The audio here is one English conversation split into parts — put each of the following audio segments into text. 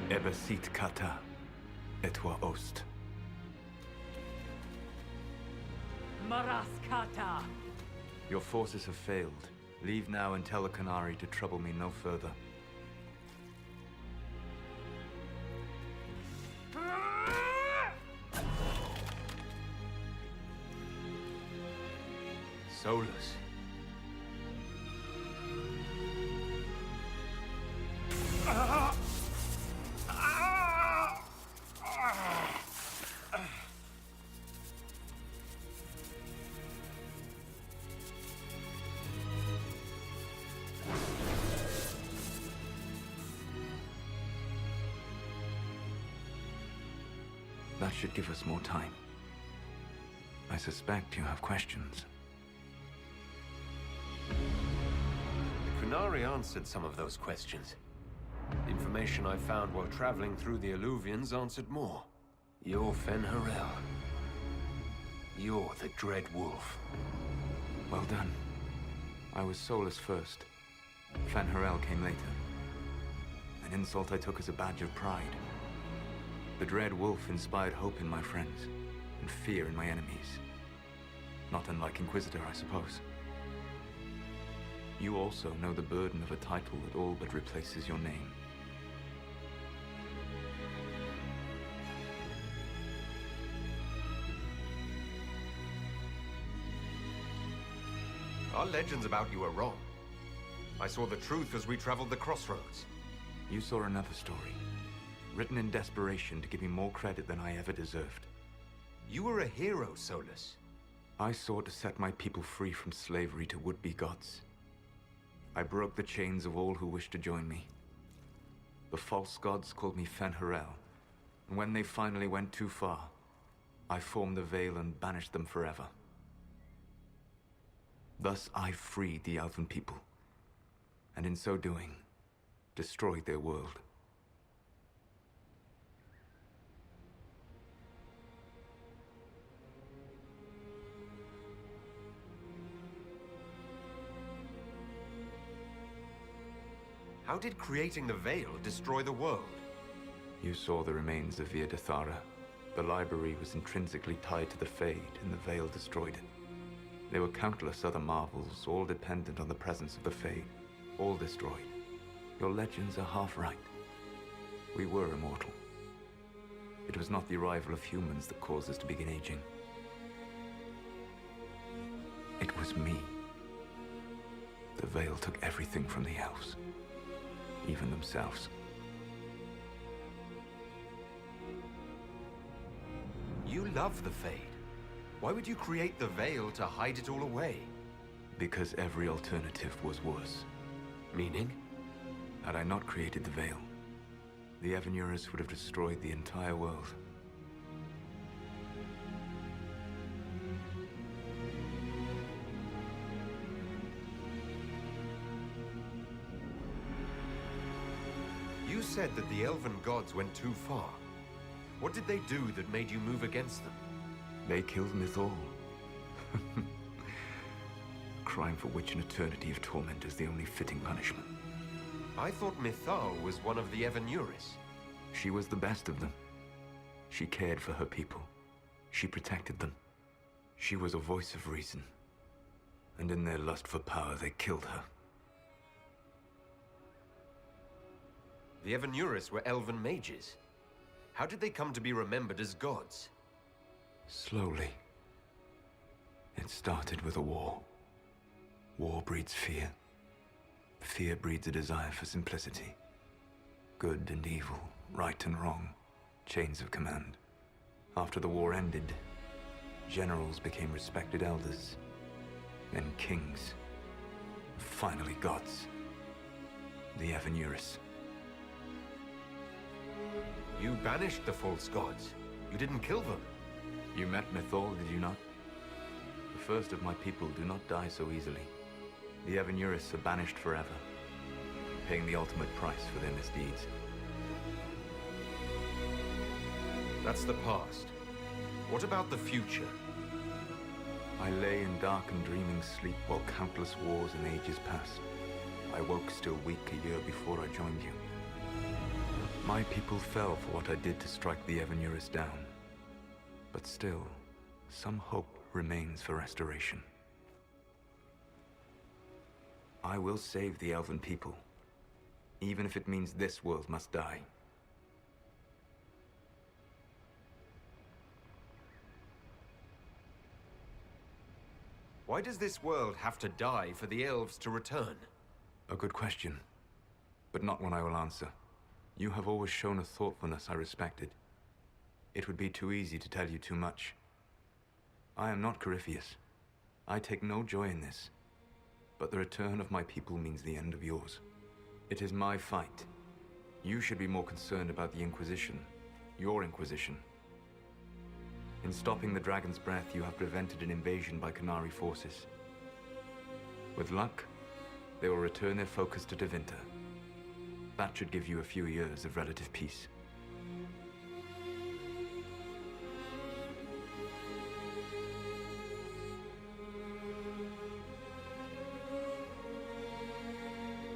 Ebesit kata, etwa ost. Maraskata! Your forces have failed. Leave now and tell the Canary to trouble me no further. Solas. That should give us more time. I suspect you have questions. The Qunari answered some of those questions. The information I found while traveling through the Alluvians answered more. You're Fen'Harel. You're the Dread Wolf. Well done. I was Solas first. Fen'Harel came later. An insult I took as a badge of pride. The Dread Wolf inspired hope in my friends, and fear in my enemies. Not unlike Inquisitor, I suppose. You also know the burden of a title that all but replaces your name. Our legends about you are wrong. I saw the truth as we traveled the crossroads. You saw another story, written in desperation to give me more credit than I ever deserved. You were a hero, Solas. I sought to set my people free from slavery to would-be gods. I broke the chains of all who wished to join me. The false gods called me Fen'Harel, and when they finally went too far, I formed the Veil and banished them forever. Thus I freed the Elven people, and in so doing, destroyed their world. How did creating the Veil destroy the world? You saw the remains of Via Dathara. The library was intrinsically tied to the Fade, and the Veil destroyed it. There were countless other marvels, all dependent on the presence of the Fade, all destroyed. Your legends are half right. We were immortal. It was not the arrival of humans that caused us to begin aging. It was me. The Veil took everything from the elves, even themselves. You love the Fade. Why would you create the Veil to hide it all away? Because every alternative was worse. Meaning? Had I not created the Veil, the Evanurus would have destroyed the entire world. You said that the Elven gods went too far. What did they do that made you move against them? They killed Mythal. A crime for which an eternity of torment is the only fitting punishment. I thought Mythal was one of the Evanurus. She was the best of them. She cared for her people. She protected them. She was a voice of reason. And in their lust for power, they killed her. The Evanurus were Elven mages. How did they come to be remembered as gods? Slowly. It started with a war. War breeds fear. Fear breeds a desire for simplicity. Good and evil, right and wrong, chains of command. After the war ended, generals became respected elders, then kings, finally gods. The Evanurus. You banished the false gods. You didn't kill them. You met Mythol, did you not? The first of my people do not die so easily. The Evanurists are banished forever, paying the ultimate price for their misdeeds. That's the past. What about the future? I lay in dark and dreaming sleep while countless wars and ages passed. I woke still weak a year before I joined you. My people fell for what I did to strike the Evanurists down. But still, some hope remains for restoration. I will save the Elven people, even if it means this world must die. Why does this world have to die for the elves to return? A good question, but not one I will answer. You have always shown a thoughtfulness I respected. It would be too easy to tell you too much. I am not Corypheus. I take no joy in this. But the return of my people means the end of yours. It is my fight. You should be more concerned about the Inquisition. Your Inquisition. In stopping the Dragon's Breath, you have prevented an invasion by Qunari forces. With luck, they will return their focus to Tevinter. That should give you a few years of relative peace.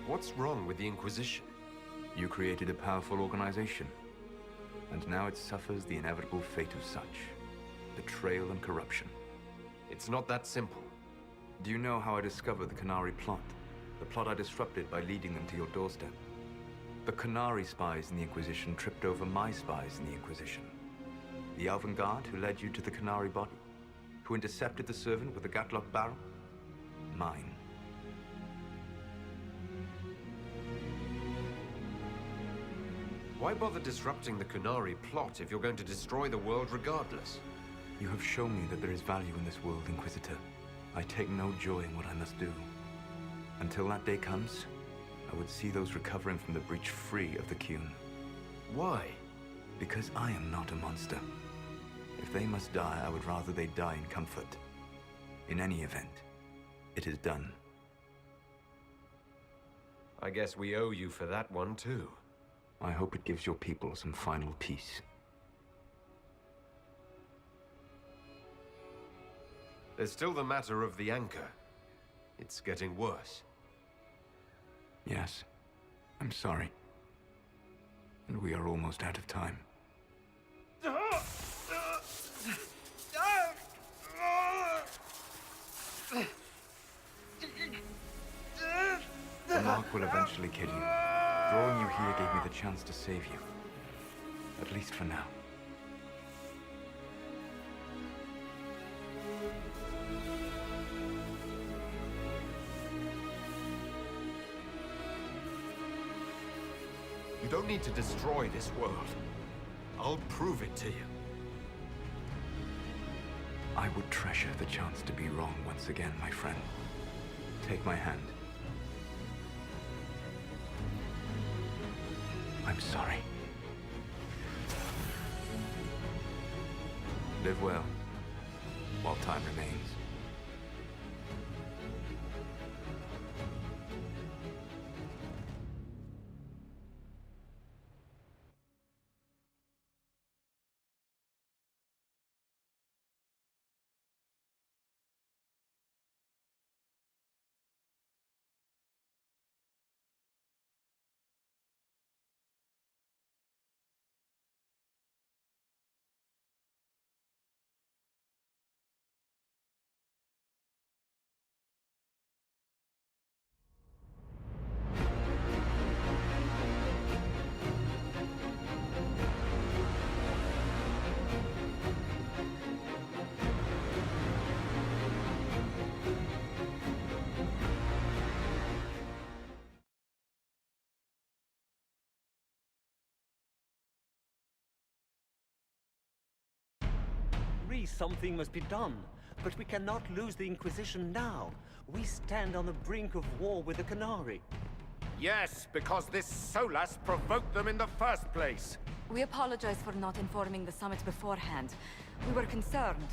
What's wrong with the Inquisition? You created a powerful organization, and now it suffers the inevitable fate of such. Betrayal and corruption. It's not that simple. Do you know how I discovered the Qunari plot? The plot I disrupted by leading them to your doorstep. The Qunari spies in the Inquisition tripped over my spies in the Inquisition. The Elven Guard who led you to the Qunari body? Who intercepted the servant with the Gatlock barrel? Mine. Why bother disrupting the Qunari plot if you're going to destroy the world regardless? You have shown me that there is value in this world, Inquisitor. I take no joy in what I must do. Until that day comes, I would see those recovering from the breach free of the Qun. Why? Because I am not a monster. If they must die, I would rather they die in comfort. In any event, it is done. I guess we owe you for that one too. I hope it gives your people some final peace. There's still the matter of the anchor. It's getting worse. Yes, I'm sorry. And we are almost out of time. The mark will eventually kill you. Drawing you here gave me the chance to save you. At least for now. You don't need to destroy this world. I'll prove it to you. I would treasure the chance to be wrong once again, my friend. Take my hand. I'm sorry. Live well, while time remains. Something must be done, but we cannot lose the Inquisition now. We stand on the brink of war with the Qunari. Yes, because this Solas provoked them in the first place. We apologize for not informing the summit beforehand. We were concerned.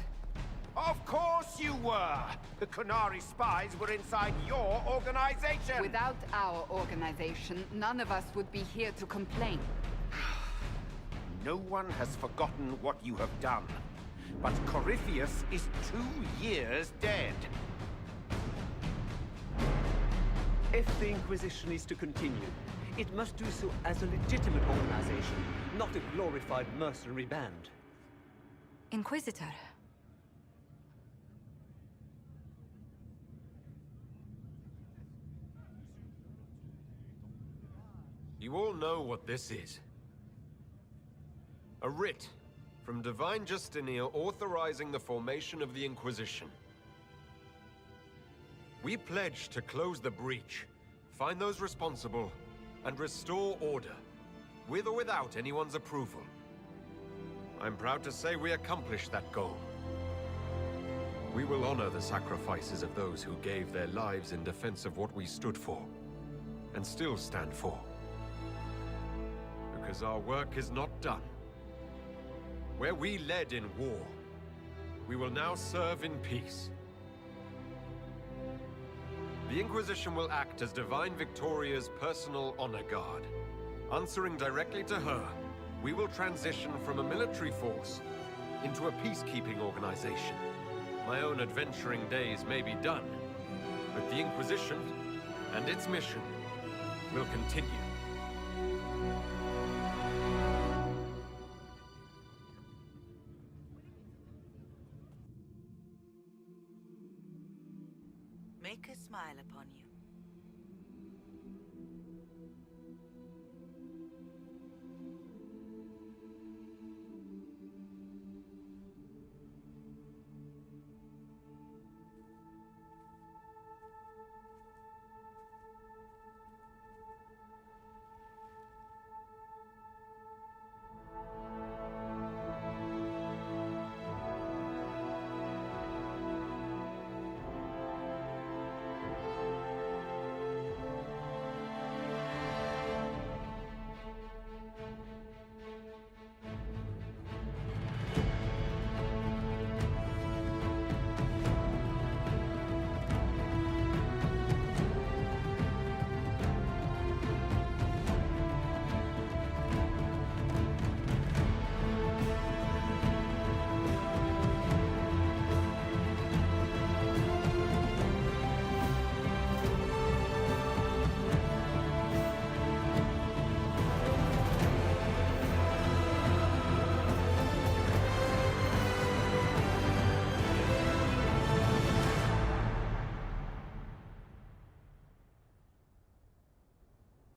Of course you were! The Qunari spies were inside your organization! Without our organization, none of us would be here to complain. No one has forgotten what you have done. But Corypheus is 2 years dead. If the Inquisition is to continue, it must do so as a legitimate organization, not a glorified mercenary band. Inquisitor. You all know what this is. A writ from Divine Justinia authorizing the formation of the Inquisition. We pledge to close the breach, find those responsible, and restore order, with or without anyone's approval. I'm proud to say we accomplished that goal. We will honor the sacrifices of those who gave their lives in defense of what we stood for, and still stand for. Because our work is not done. Where we led in war, we will now serve in peace. The Inquisition will act as Divine Victoria's personal honor guard. Answering directly to her, we will transition from a military force into a peacekeeping organization. My own adventuring days may be done, but the Inquisition and its mission will continue. Make a smile upon you.